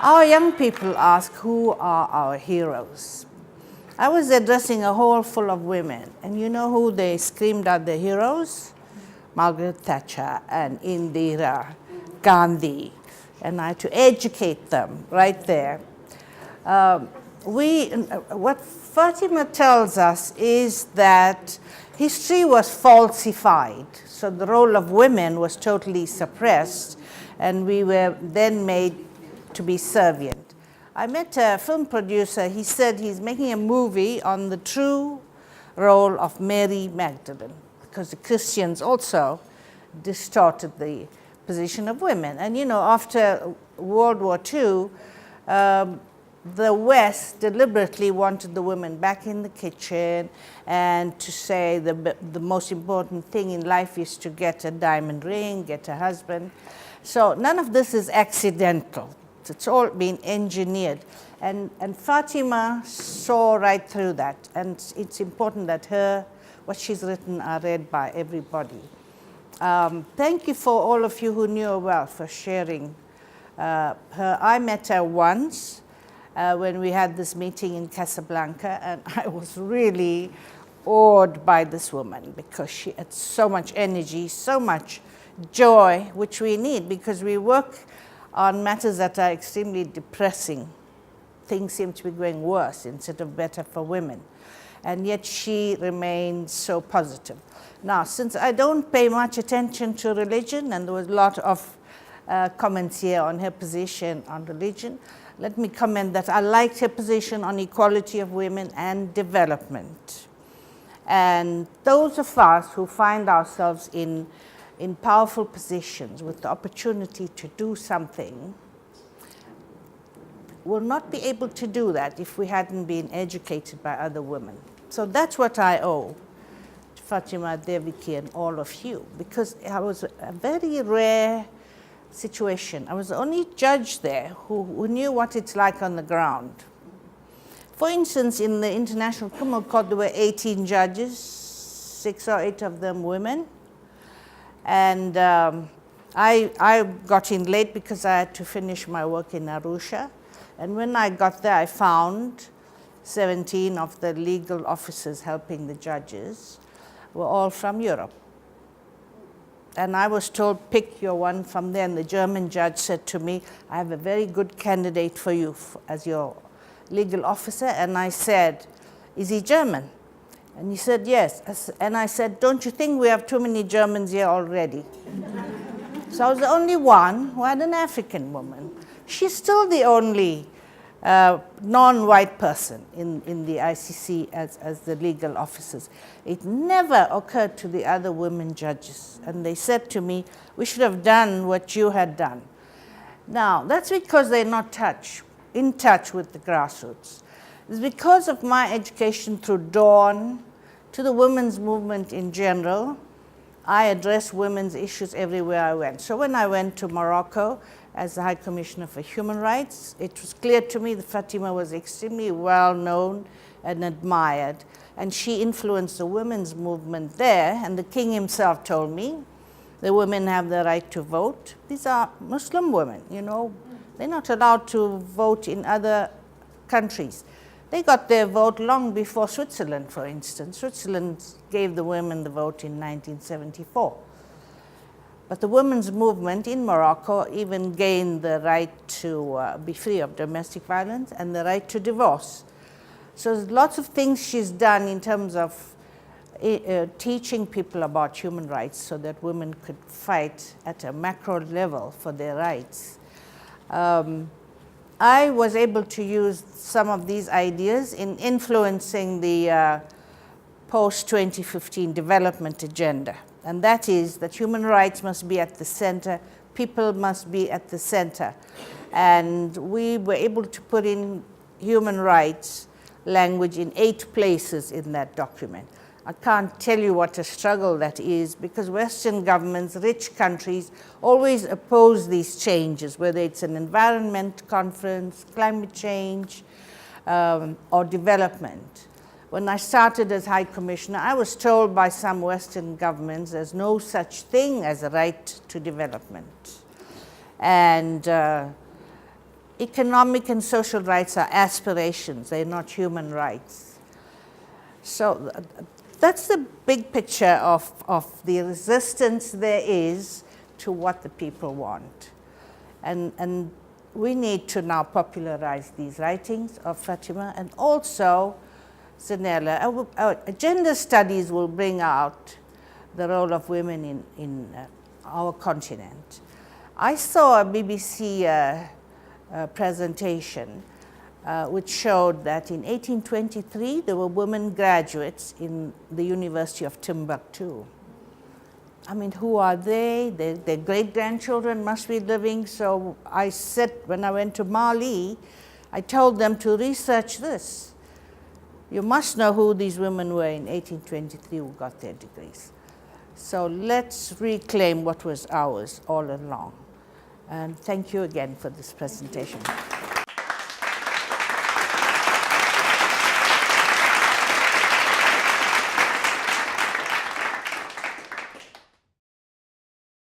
Our young people ask, who are our heroes? I was addressing a hall full of women, and you know who they screamed out their heroes? Margaret Thatcher and Indira Gandhi. And I had to educate them right there. What Fatima tells us is that history was falsified. So the role of women was totally suppressed, and we were then made to be servient. I met a film producer. He said he's making a movie on the true role of Mary Magdalene, because the Christians also distorted the position of women. And you know, after World War II, the West deliberately wanted the women back in the kitchen and to say the most important thing in life is to get a diamond ring, get a husband. So none of this is accidental. It's all been engineered. And Fatima saw right through that. And it's important that what she's written are read by everybody. Thank you for all of you who knew her well for sharing her. I met her once when we had this meeting in Casablanca, and I was really awed by this woman because she had so much energy, so much joy, which we need because we work on matters that are extremely depressing. Things seem to be going worse instead of better for women. And yet she remains so positive. Now, since I don't pay much attention to religion, and there was a lot of comments here on her position on religion, let me comment that I liked her position on equality of women and development. And those of us who find ourselves in powerful positions with the opportunity to do something will not be able to do that if we hadn't been educated by other women. So that's what I owe to Fatima, Deviki, and all of you, because I was a very rare situation. I was the only judge there who knew what it's like on the ground. For instance, in the International Criminal Court, there were 18 judges, 6 or 8 of them women. And I got in late because I had to finish my work in Arusha. And when I got there, I found 17 of the legal officers helping the judges were all from Europe. And I was told, pick your one from there. And the German judge said to me, I have a very good candidate for you as your legal officer. And I said, is he German? And he said, yes. And I said, don't you think we have too many Germans here already? So I was the only one who had an African woman. She's still the only non-white person in the ICC as the legal officers. It never occurred to the other women judges. And they said to me, we should have done what you had done. Now, that's because they're not in touch with the grassroots. It's because of my education through Dawn, to the women's movement in general. I address women's issues everywhere I went. So when I went to Morocco as the High Commissioner for Human Rights, it was clear to me that Fatima was extremely well known and admired. And she influenced the women's movement there. And the king himself told me, the women have the right to vote. These are Muslim women, you know. They're not allowed to vote in other countries. They got their vote long before Switzerland, for instance. Switzerland gave the women the vote in 1974. But the women's movement in Morocco even gained the right to be free of domestic violence and the right to divorce. So there's lots of things she's done in terms of teaching people about human rights so that women could fight at a macro level for their rights. I was able to use some of these ideas in influencing the post-2015 development agenda. And that is that human rights must be at the center, people must be at the center. And we were able to put in human rights language in 8 places in that document. I can't tell you what a struggle that is because Western governments, rich countries, always oppose these changes, whether it's an environment conference, climate change, or development. When I started as High Commissioner, I was told by some Western governments there's no such thing as a right to development. And economic and social rights are aspirations, they're not human rights. So that's the big picture of the resistance there is to what the people want. And we need to now popularize these writings of Fatema, and also, Zanella, our gender studies will bring out the role of women in our continent. I saw a BBC presentation which showed that in 1823 there were women graduates in the University of Timbuktu. I mean, who are they? Their great-grandchildren must be living. So I said, when I went to Mali, I told them to research this. You must know who these women were in 1823 who got their degrees. So let's reclaim what was ours all along. And thank you again for this presentation.